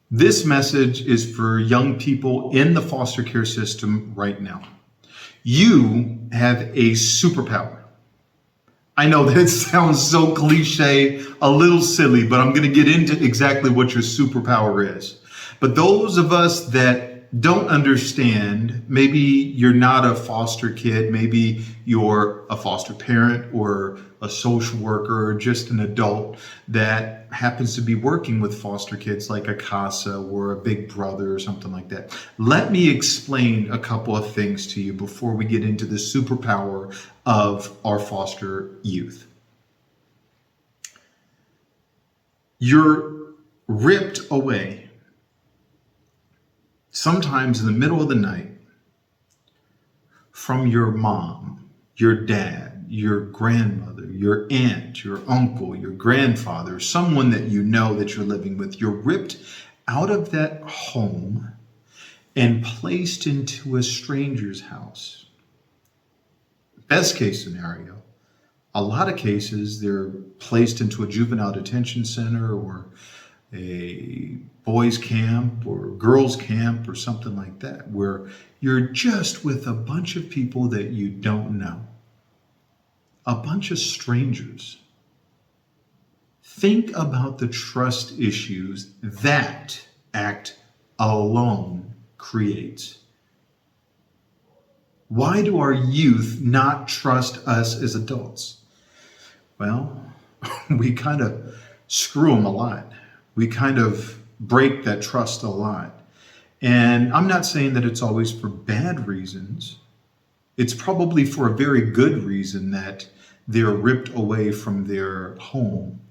This message is for young people in the foster care system right now. You have a superpower. I know that sounds so cliche, a little silly, but I'm going to get into exactly what your superpower is. But those of us that don't understand, maybe you're not a foster kid, maybe you're a foster parent or a social worker or just an adult that happens to be working with foster kids like a CASA or a big brother or something like that. Let me explain a couple of things to you before we get into the superpower of our foster youth. You're ripped away, sometimes in the middle of the night, from your mom, your dad, your grandmother, your aunt, your uncle, your grandfather, someone that you know that you're living with. You're ripped out of that home and placed into a stranger's house. Best case scenario, a lot of cases, they're placed into a juvenile detention center or a boys camp or girls camp or something like that, where you're just with a bunch of people that you don't know, a bunch of strangers. Think about the trust issues that act alone creates. Why do our youth not trust us as adults? Well, we kind of screw them a lot. We kind of break that trust a lot. And I'm not saying that it's always for bad reasons. It's probably for a very good reason that they're ripped away from their home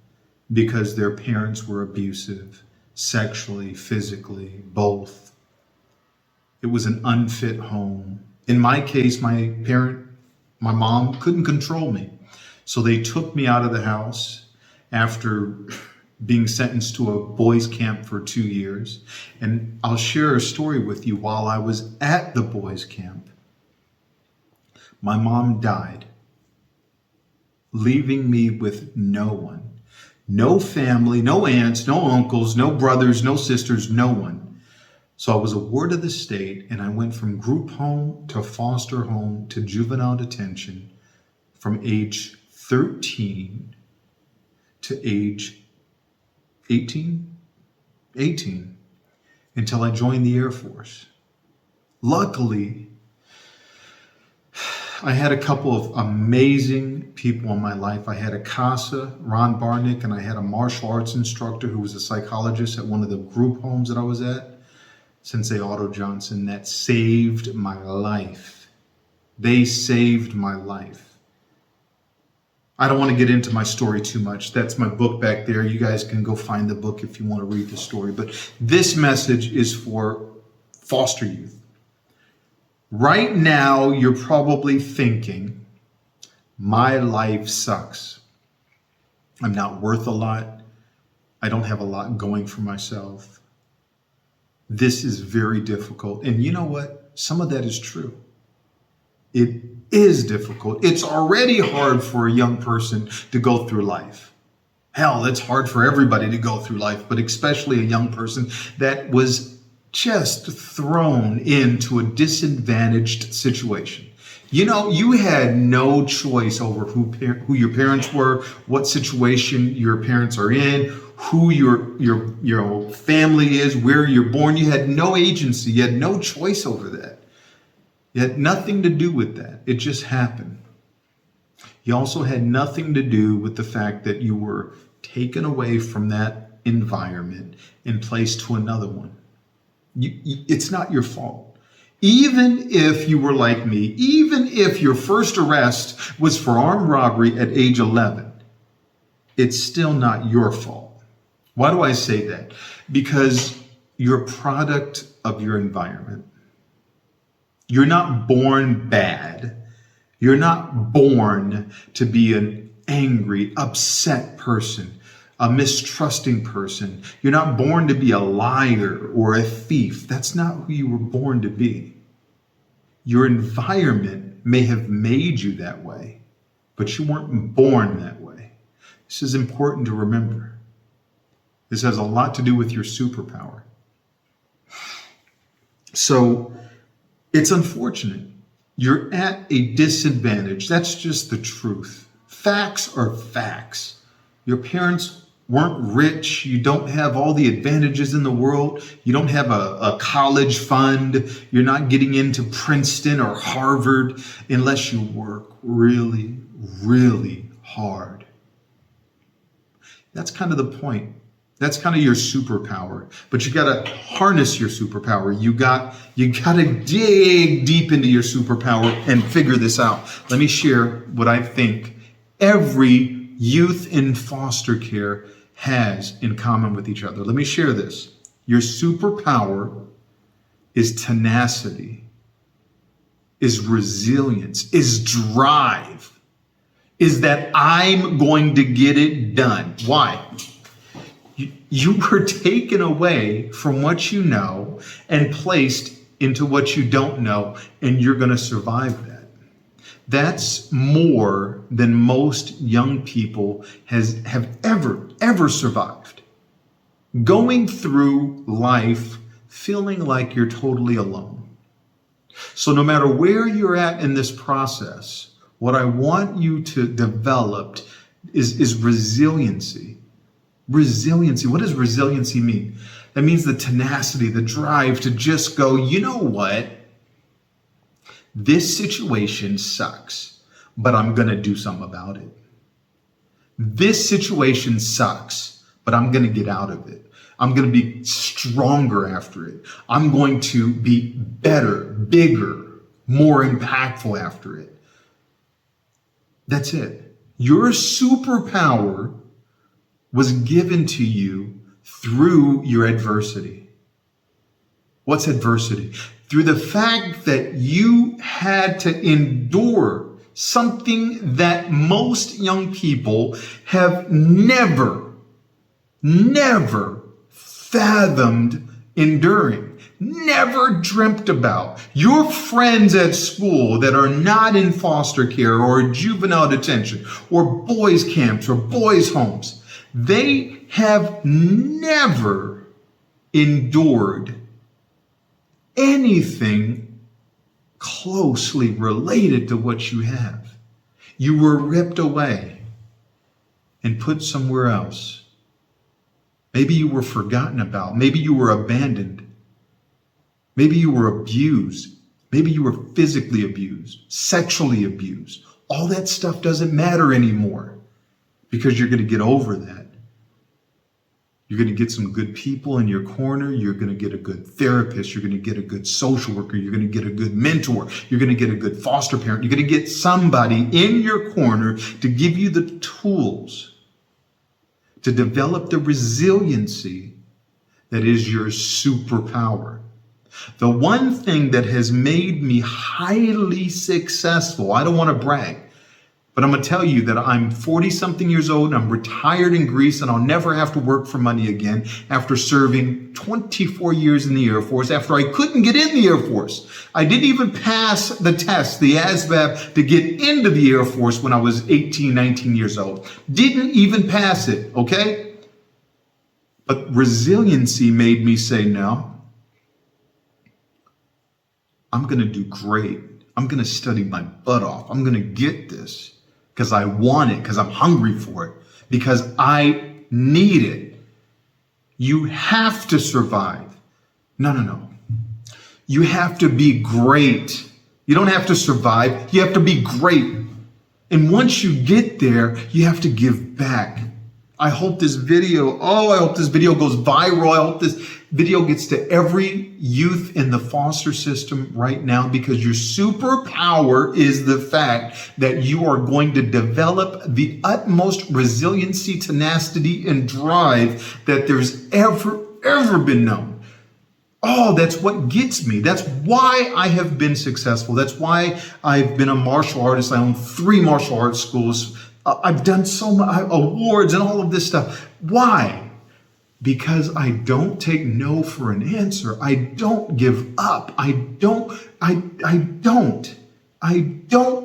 because their parents were abusive, sexually, physically, both. It was an unfit home. In my case, my mom couldn't control me. So they took me out of the house after being sentenced to a boys' camp for 2 years. And I'll share a story with you. While I was at the boys' camp, my mom died, leaving me with no one. No family, no aunts, no uncles, no brothers, no sisters, no one. So I was a ward of the state, and I went from group home to foster home to juvenile detention from age 13 to age 18 until I joined the Air Force. Luckily, I had a couple of amazing people in my life. I had a CASA, Ron Barnick, and I had a martial arts instructor who was a psychologist at one of the group homes that I was at, Sensei Otto Johnson, that saved my life. They saved my life. I don't want to get into my story too much. That's my book back there. You guys can go find the book if you want to read the story. But this message is for foster youth. Right now, you're probably thinking, my life sucks. I'm not worth a lot. I don't have a lot going for myself. This is very difficult. And you know what? Some of that is true. It is difficult. It's already hard for a young person to go through life. Hell, it's hard for everybody to go through life, but especially a young person that was just thrown into a disadvantaged situation. You know, you had no choice over who your parents were, what situation your parents are in, who your family is, where you're born. You had no agency. You had no choice over that. You had nothing to do with that. It just happened. You also had nothing to do with the fact that you were taken away from that environment and placed to another one. It's not your fault. Even if you were like me, even if your first arrest was for armed robbery at age 11, it's still not your fault. Why do I say that? Because you're a product of your environment. You're not born bad. You're not born to be an angry, upset person, a mistrusting person. You're not born to be a liar or a thief. That's not who you were born to be. Your environment may have made you that way, but you weren't born that way. This is important to remember. This has a lot to do with your superpower. So it's unfortunate. You're at a disadvantage. That's just the truth. Facts are facts. Your parents weren't rich. You don't have all the advantages in the world. You don't have a college fund. You're not getting into Princeton or Harvard unless you work really, really hard. That's kind of the point. That's kind of your superpower. But you got to harness your superpower. You got to dig deep into your superpower and figure this out. Let me share what I think every youth in foster care has in common with each other. Let me share this. Your superpower is tenacity, is resilience, is drive, is that I'm going to get it done. Why? You were taken away from what you know and placed into what you don't know, and you're going to survive that. That's more than most young people have ever survived. Going through life feeling like you're totally alone. So no matter where you're at in this process, what I want you to develop is resiliency. Resiliency. What does resiliency mean? That means the tenacity, the drive to just go, you know what? This situation sucks, but I'm going to do something about it. This situation sucks, but I'm going to get out of it. I'm going to be stronger after it. I'm going to be better, bigger, more impactful after it. That's it. Your superpower was given to you through your adversity. What's adversity? Through the fact that you had to endure something that most young people have never fathomed enduring, never dreamt about. Your friends at school that are not in foster care or juvenile detention or boys camps or boys homes, they have never endured anything closely related to what you have. You were ripped away and put somewhere else. Maybe you were forgotten about. Maybe you were abandoned. Maybe you were abused. Maybe you were physically abused, sexually abused. All that stuff doesn't matter anymore because you're going to get over that. You're going to get some good people in your corner. You're going to get a good therapist. You're going to get a good social worker. You're going to get a good mentor. You're going to get a good foster parent. You're going to get somebody in your corner to give you the tools to develop the resiliency that is your superpower. The one thing that has made me highly successful, I don't want to brag, but I'm going to tell you that I'm 40 something years old and I'm retired in Greece and I'll never have to work for money again after serving 24 years in the Air Force, after I couldn't get in the Air Force. I didn't even pass the test, the ASVAB, to get into the Air Force when I was 18, 19 years old. Didn't even pass it, okay? But resiliency made me say, no, I'm going to do great. I'm going to study my butt off. I'm going to get this. Because I want it, because I'm hungry for it, because I need it. You have to survive. No. You have to be great. You don't have to survive. You have to be great. And once you get there, you have to give back. I hope this video goes viral. I hope this video gets to every youth in the foster system right now, because your superpower is the fact that you are going to develop the utmost resiliency, tenacity, and drive that there's ever been known. Oh, that's what gets me. That's why I have been successful. That's why I've been a martial artist. I own 3 martial arts schools. I've done so much awards and all of this stuff. Why? Because I don't take no for an answer. I don't give up. I don't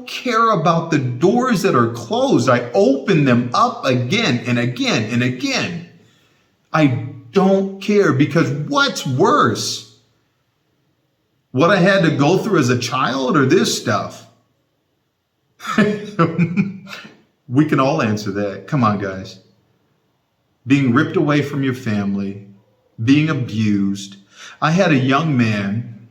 care about the doors that are closed. I open them up again and again and again. I don't care, because what's worse What I had to go through as a child or this stuff? We can all answer that. Come on, guys. Being ripped away from your family, being abused. I had a young man,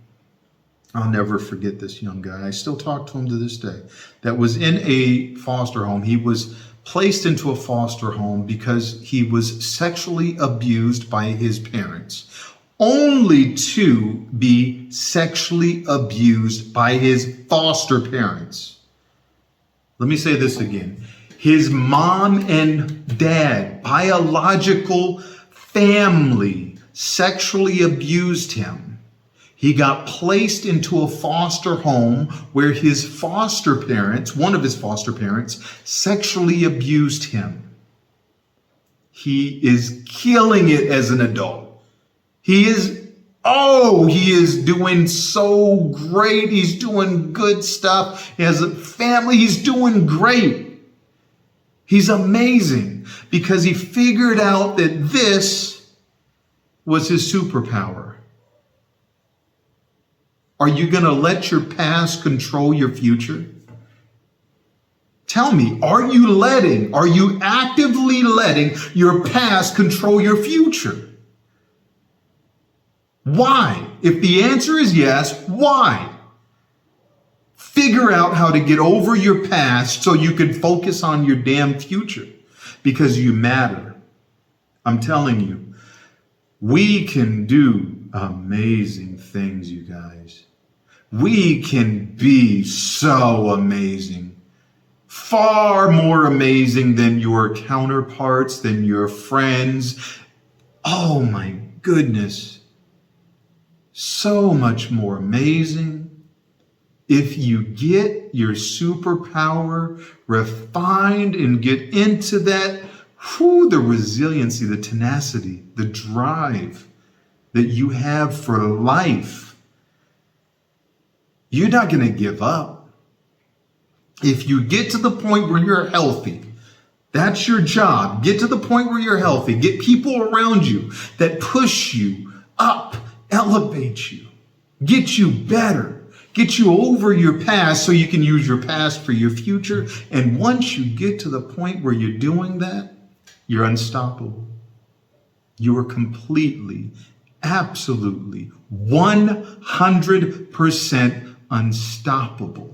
I'll never forget this young guy. I still talk to him to this day, that was in a foster home. He was placed into a foster home because he was sexually abused by his parents, only to be sexually abused by his foster parents. Let me say this again. His mom and dad, biological family, sexually abused him. He got placed into a foster home where his foster parents, one of his foster parents, sexually abused him. He is killing it as an adult. He is doing so great. He's doing good stuff. He has a family. He's doing great. He's amazing because he figured out that this was his superpower. Are you going to let your past control your future? Tell me, are you actively letting your past control your future? Why? If the answer is yes, why? Figure out how to get over your past so you can focus on your damn future, because you matter. I'm telling you, we can do amazing things, you guys. We can be so amazing, far more amazing than your counterparts, than your friends. Oh my goodness. So much more amazing. If you get your superpower refined and get into that, the resiliency, the tenacity, the drive that you have for life, you're not going to give up. If you get to the point where you're healthy, that's your job. Get to the point where you're healthy. Get people around you that push you up, elevate you, get you better, get you over your past so you can use your past for your future. And once you get to the point where you're doing that, you're unstoppable. You are completely, absolutely, 100% unstoppable.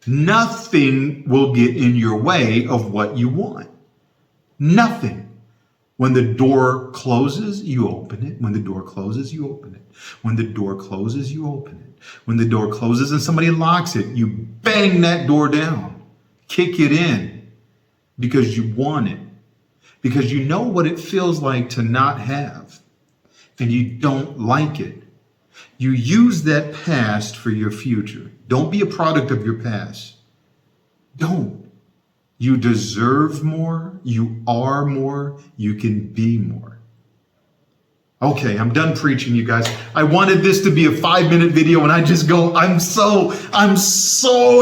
Nothing will get in your way of what you want. Nothing. When the door closes, you open it. When the door closes, you open it. When the door closes, you open it. When the door closes and somebody locks it, you bang that door down, kick it in, because you want it, because you know what it feels like to not have, and you don't like it. You use that past for your future. Don't be a product of your past. Don't. You deserve more. You are more. You can be more. Okay, I'm done preaching, you guys. I wanted this to be a 5-minute video, and I just go, I'm so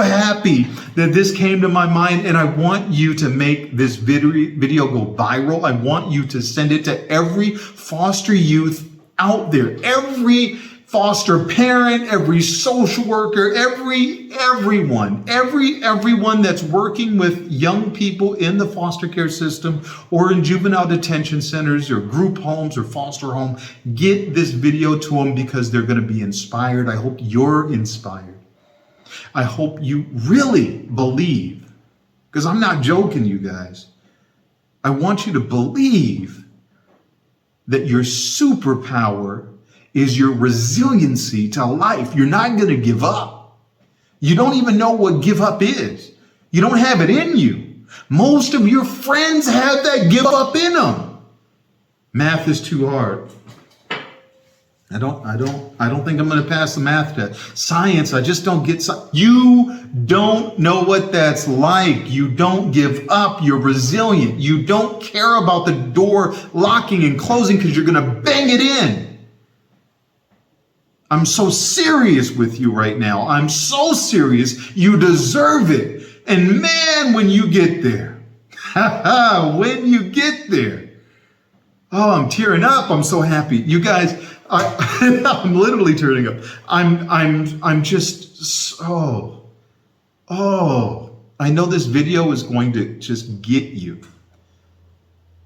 happy that this came to my mind, and I want you to make this video go viral. I want you to send it to every foster youth out there, every foster parent, every social worker, everyone that's working with young people in the foster care system or in juvenile detention centers or group homes or foster home. Get this video to them because they're going to be inspired. I hope you're inspired. I hope you really believe, because I'm not joking, you guys. I want you to believe that your superpower is your resiliency to life. You're not going to give up. You don't even know what give up is. You don't have it in you. Most of your friends have that give up in them. Math is too hard. I don't think I'm going to pass the math test. Science, I just don't get. You don't know what that's like. You don't give up. You're resilient. You don't care about the door locking and closing because you're going to bang it in. I'm so serious with you right now. I'm so serious. You deserve it. And man, when you get there, Oh, I'm tearing up. I'm so happy. You guys, I'm literally tearing up. I'm just so, I know this video is going to just get you.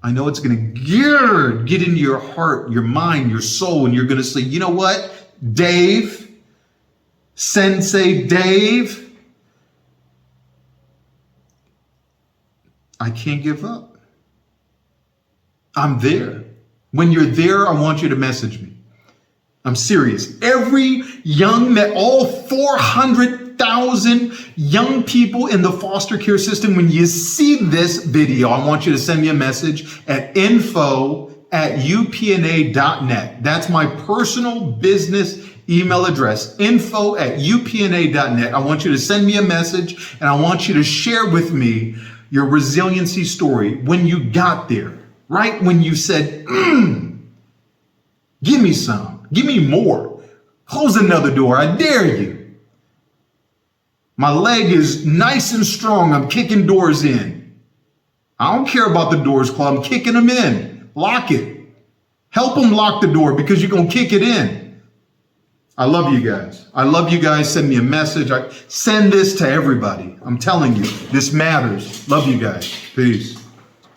I know it's going to get into your heart, your mind, your soul, and you're going to say, you know what, Dave, Sensei Dave, I can't give up. I'm there. When you're there, I want you to message me. I'm serious. Every young man, all 400,000 young people in the foster care system, when you see this video, I want you to send me a message at info@upna.net. That's my personal business email address, info@upna.net. I want you to send me a message, and I want you to share with me your resiliency story when you got there, right? When you said, give me some. Give me more. Close another door. I dare you. My leg is nice and strong. I'm kicking doors in. I don't care about the doors, Claude. I'm kicking them in. Lock it. Help them lock the door because you're going to kick it in. I love you guys. I love you guys. Send me a message. Send this to everybody. I'm telling you, this matters. Love you guys. Peace.